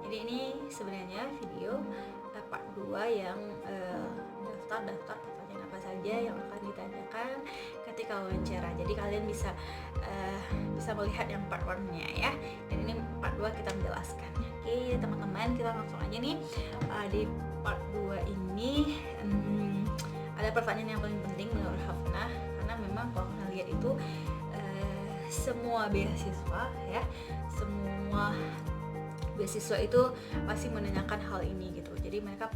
Jadi ini sebenarnya video part 2 yang daftar pertanyaan apa saja yang akan ditanyakan ketika wawancara. Jadi kalian bisa melihat yang part 1-nya ya. Dan ini part 2 kita menjelaskan. Oke, teman-teman, kita langsung aja nih. Di part 2 ini ada pertanyaan yang paling penting menurut Hafnah, karena memang kalau kita lihat itu semua beasiswa ya, semua beasiswa itu pasti menanyakan hal ini gitu. Jadi mereka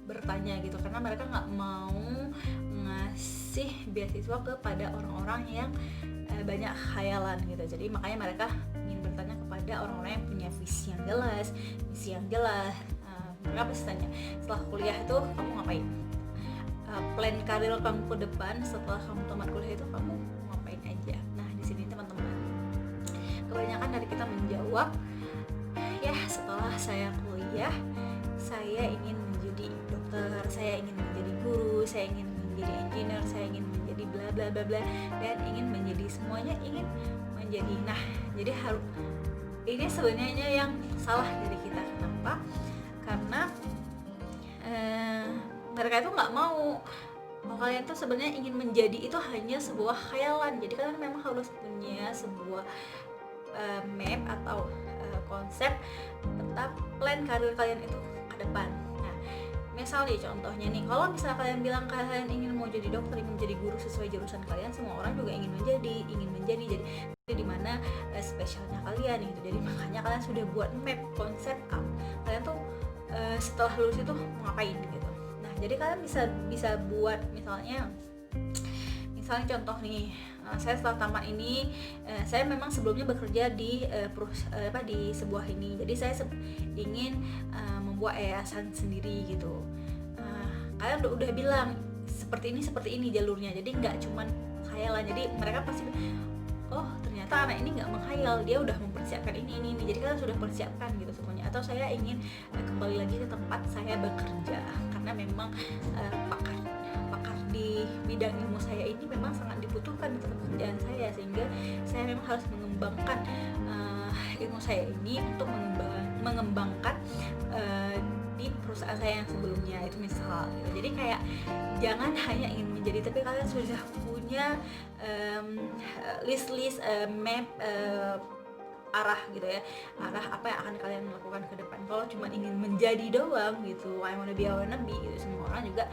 bertanya gitu karena mereka nggak mau ngasih beasiswa kepada orang-orang yang banyak khayalan gitu. Jadi makanya mereka ingin bertanya kepada orang-orang yang punya visi yang jelas, misi yang jelas. Mereka pasti tanya, setelah kuliah itu kamu ngapain? Plan karir kamu ke depan setelah kamu tamat kuliah itu kamu ngapain aja? Nah, di sini teman-teman, kebanyakan dari kita menjawab, ya setelah saya kuliah, saya ingin menjadi dokter, saya ingin menjadi guru, saya ingin menjadi engineer, saya ingin menjadi bla bla bla bla, dan ingin menjadi semuanya, ingin menjadi. Nah, jadi harus ini sebenarnya yang salah dari kita. Kenapa? Karena mereka itu nggak mau. Kalau kalian tuh sebenarnya ingin menjadi itu hanya sebuah khayalan. Jadi kalian memang harus punya sebuah map atau konsep peta plan karir kalian itu ke depan. Nah, misal nih contohnya nih, kalau misalnya kalian bilang kalian ingin mau jadi dokter, ingin menjadi guru sesuai jurusan kalian, semua orang juga ingin menjadi jadi di mana spesialnya kalian gitu. Jadi makanya kalian sudah buat map konsep kalian tuh setelah lulus itu mau ngapain gitu. Nah, jadi kalian bisa buat misalnya contoh nih, saya setelah tamat ini, saya memang sebelumnya bekerja di di sebuah ini. Jadi saya ingin membuat yayasan sendiri gitu. Kalian udah bilang seperti ini jalurnya. Jadi nggak cuman khayalan. Jadi mereka pasti, oh ternyata anak ini nggak menghayal, dia udah mempersiapkan ini. Jadi kalian sudah persiapkan gitu semuanya. Atau saya ingin kembali lagi ke tempat saya bekerja karena memang pakar di bidang ilmu saya ini memang sangat dibutuhkan di tempat pekerjaan saya, sehingga saya memang harus mengembangkan ilmu saya ini untuk mengembangkan di perusahaan saya yang sebelumnya itu misal gitu. Jadi kayak jangan hanya ingin menjadi, tapi kalian sudah punya list map arah gitu ya, arah apa yang akan kalian lakukan ke depan. Kalau cuma ingin menjadi doang gitu, I wanna be gitu, semua orang juga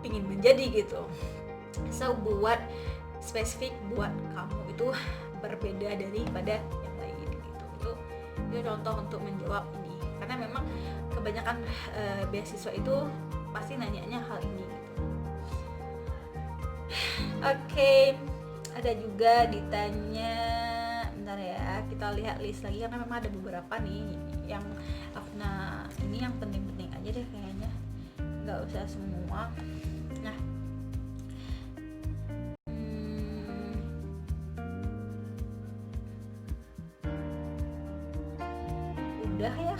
ingin menjadi gitu. So buat spesifik buat kamu itu berbeda daripada yang lain gitu. Itu contoh untuk menjawab ini, karena memang kebanyakan beasiswa itu pasti nanyanya hal ini gitu. Oke, ada juga ditanya, bentar ya, kita lihat list lagi karena memang ada beberapa nih yang ini yang penting-penting aja deh kayaknya, nggak usah semua. Nah, udah ya,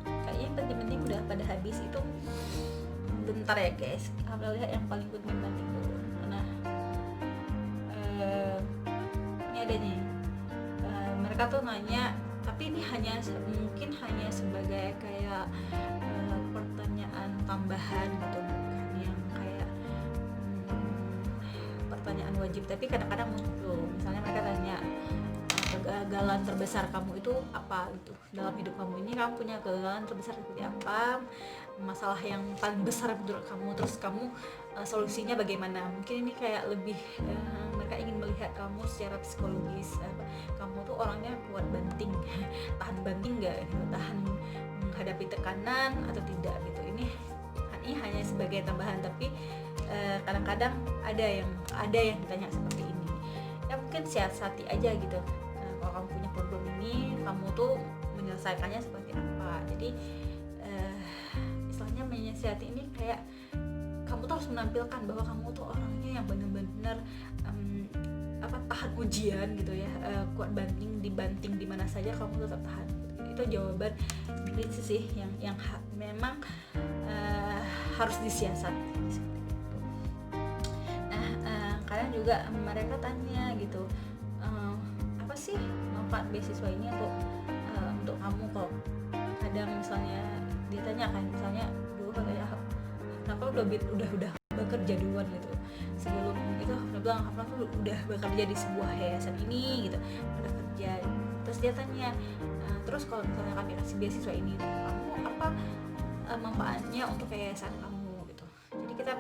kayaknya yang penting-penting udah pada habis itu. Bentar ya guys, kita lihat yang paling penting dulu. Nah, ini ada nih, mereka tuh nanya, tapi ini mungkin hanya sebagai kayak pertanyaan tambahan gitu, bukan yang kayak pertanyaan wajib, tapi kadang-kadang muncul. Misalnya mereka tanya, kegagalan terbesar kamu itu apa gitu dalam hidup kamu ini, kamu punya kegagalan terbesar seperti apa, masalah yang paling besar menurut kamu, terus kamu solusinya bagaimana. Mungkin ini kayak lebih mereka ingin melihat kamu secara psikologis, kamu tuh orangnya kuat banting tahan banting nggak gitu, tahan menghadapi tekanan atau tidak gitu. Ini hanya sebagai tambahan, tapi kadang-kadang ada yang ditanya seperti ini ya, mungkin siasati aja gitu. Kalau kamu punya problem ini, kamu tuh menyelesaikannya seperti apa. Jadi istilahnya menyiasati ini kayak kamu tuh harus menampilkan bahwa kamu tuh orangnya yang benar-benar tahan ujian gitu ya, kuat dibanting di mana saja kamu tetap tahan. Itu jawaban prinsip sih yang memang harus disiasati seperti itu. Nah, kalian juga mereka tanya gitu, apa sih manfaat beasiswa ini untuk tanya kan, misalnya dulu katanya kenapa udah bekerja duluan gitu, sebelum itu Hafna bilang Hafna tuh udah bekerja di sebuah yayasan ini gitu, udah kerja. Terus dia tanya, terus kalau misalnya kami kasih beasiswa ini, kamu apa manfaatnya untuk yayasan kamu gitu. Jadi kita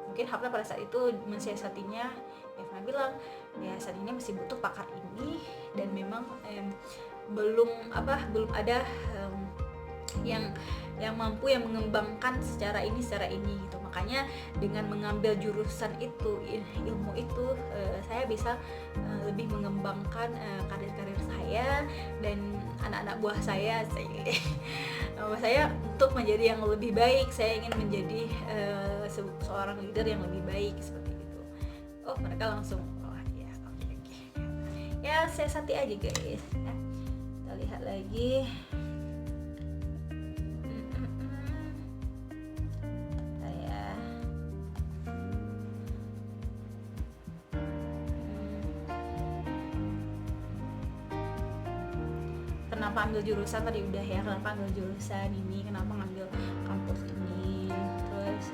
mungkin Hafna pada saat itu mensiasatinya, Hafna bilang yayasan ini masih butuh pakar ini, dan memang belum ada yang mampu yang mengembangkan secara ini gitu. Makanya dengan mengambil jurusan itu, ilmu itu, saya bisa lebih mengembangkan karir saya dan anak-anak buah saya untuk menjadi yang lebih baik. Saya ingin menjadi seorang leader yang lebih baik, seperti itu. Oh, mereka langsung ya oke. Ya saya sati aja guys ya. Kita lihat lagi. Kenapa ambil jurusan tadi udah ya, kenapa ambil jurusan ini, kenapa ngambil kampus ini, terus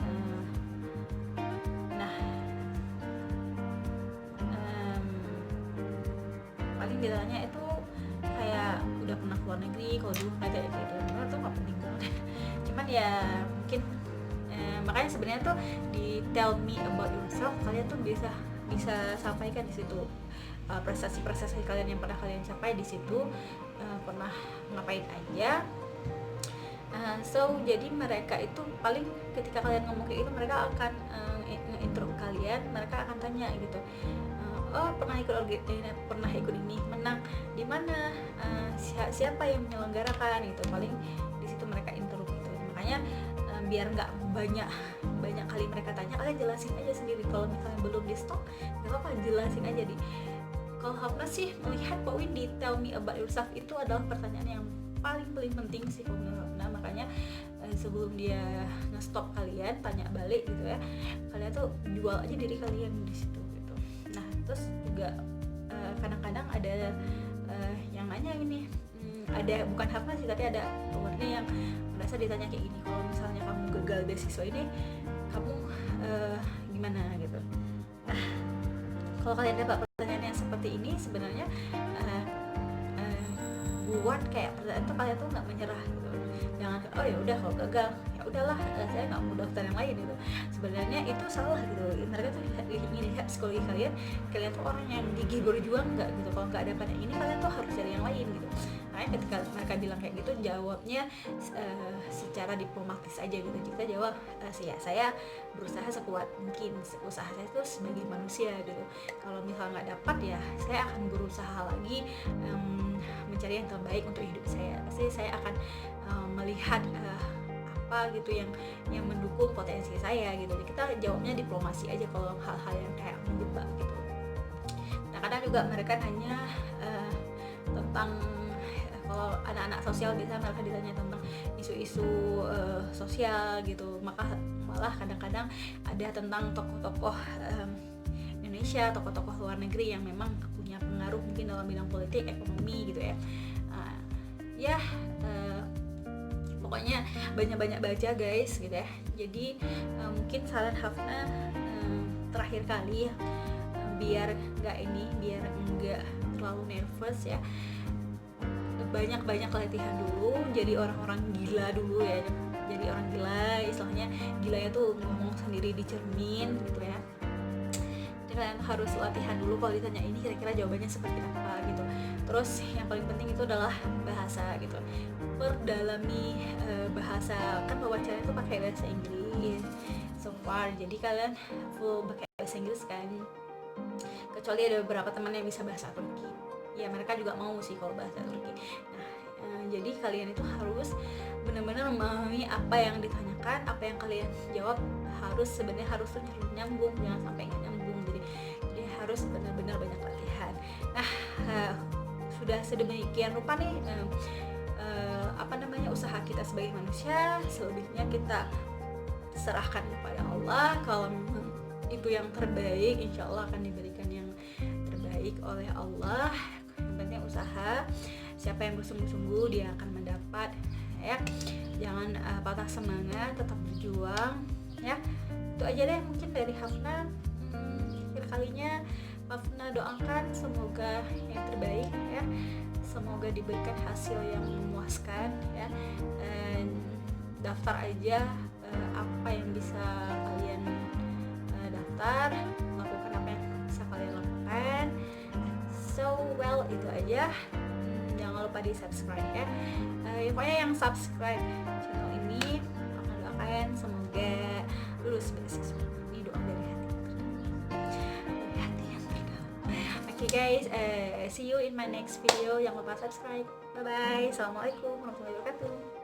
paling ditanya itu kayak udah pernah keluar negeri, kalau dulu kayak gitu, itu tuh nggak penting banget. Cuman ya mungkin makanya sebenarnya tuh di tell me about yourself, kalian tuh bisa sampaikan di situ prestasi kalian yang pernah kalian capai di situ, pernah ngapain aja. So jadi mereka itu paling ketika kalian ngomong kayak gitu, mereka akan nge-intro kalian, mereka akan tanya gitu, oh pernah ikut ini, menang di mana, siapa yang menyelenggarakan gitu. Paling di situ mereka intro gitu. Makanya biar nggak banyak kali mereka tanya, kalian jelasin aja sendiri. Kalau misalnya belum di stok, nggak apa-apa, jelasin aja di. Kalau Hafna sih melihat bahwa di tell me about yourself itu adalah pertanyaan yang paling penting sih kalau menurut Hafna. Makanya sebelum dia nge-stop kalian, tanya balik gitu ya, kalian tuh jual aja diri kalian di situ gitu. Nah terus juga kadang-kadang ada yang nanya gini, ada bukan Hafna sih tapi ada temennya yang merasa ditanya kayak gini, kalau misalnya kamu gagal beasiswa ini, kamu gimana gitu. Kalau kalian dapat pertanyaan yang seperti ini, sebenarnya buat kayak pertanyaan itu kalian tuh nggak menyerah gitu. Jangan oh ya udah kalau gagal ya udahlah, saya nggak mau daftar yang lain gitu. Sebenarnya itu salah gitu. Mereka tuh ingin lihat psikologi kalian tuh orang yang gigih berjuang nggak gitu. Kalau nggak dapat yang ini, kalian tuh harus cari yang lain gitu. Makanya ketika mereka bilang kayak gitu, jawabnya secara diplomatis aja gitu. Kita jawab saya berusaha sekuat mungkin, usaha saya itu sebagai manusia gitu. Kalau misalnya nggak dapat ya saya akan berusaha lagi mencari yang terbaik untuk hidup saya. Pasti saya akan melihat apa gitu yang mendukung potensi saya gitu. Jadi kita jawabnya diplomasi aja kalau hal-hal yang kayak menjebak gitu. Kadang-kadang juga mereka nanya tentang, kalau anak-anak sosial biasanya mereka ditanya tentang isu-isu sosial gitu. Malah kadang-kadang ada tentang tokoh-tokoh Indonesia, tokoh-tokoh luar negeri yang memang punya pengaruh mungkin dalam bidang politik, ekonomi gitu ya. Pokoknya banyak-banyak baca guys gitu ya. Jadi mungkin saran Hafna terakhir kali ya, biar nggak terlalu nervous ya, banyak latihan dulu, jadi orang-orang gila dulu ya. Jadi orang gila, istilahnya gilanya tuh ngomong sendiri di cermin gitu ya. Jadi kalian harus latihan dulu kalau ditanya ini kira-kira jawabannya seperti apa gitu. Terus yang paling penting itu adalah bahasa gitu. Perdalami bahasa, kan wawancara itu pakai bahasa Inggris so far, jadi kalian full pakai bahasa Inggris kan, kecuali ada beberapa teman yang bisa bahasa Turki ya, mereka juga mau sih kalau bahasa Turki. Nah jadi kalian itu harus benar-benar memahami apa yang ditanyakan, apa yang kalian jawab sebenarnya harus nyambung, jangan sampai nggak nyambung. Jadi harus benar-benar banyak latihan. Nah sudah sedemikian rupa nih usaha kita sebagai manusia, selebihnya kita serahkan kepada Allah. Kalau itu yang terbaik, insya Allah akan diberikan yang terbaik oleh Allah. Yang penting usaha. siapa yang bersungguh-sungguh dia akan mendapat ya. Jangan patah semangat, tetap berjuang ya. Itu aja deh mungkin dari Hafna. Akhir kalinya Hafna doakan semoga yang terbaik ya, semoga diberikan hasil yang memuaskan ya. Daftar aja apa yang bisa kalian daftar, lakukan apa yang bisa kalian lakukan. So well, itu aja. Jangan lupa di subscribe ya. Pokoknya yang subscribe channel ini akan doakan semoga lulus beasiswa. Ini doa dari hati yang terdalam. Oke guys, see you in my next video. Jangan lupa subscribe. Bye bye. Assalamualaikum warahmatullahi wabarakatuh.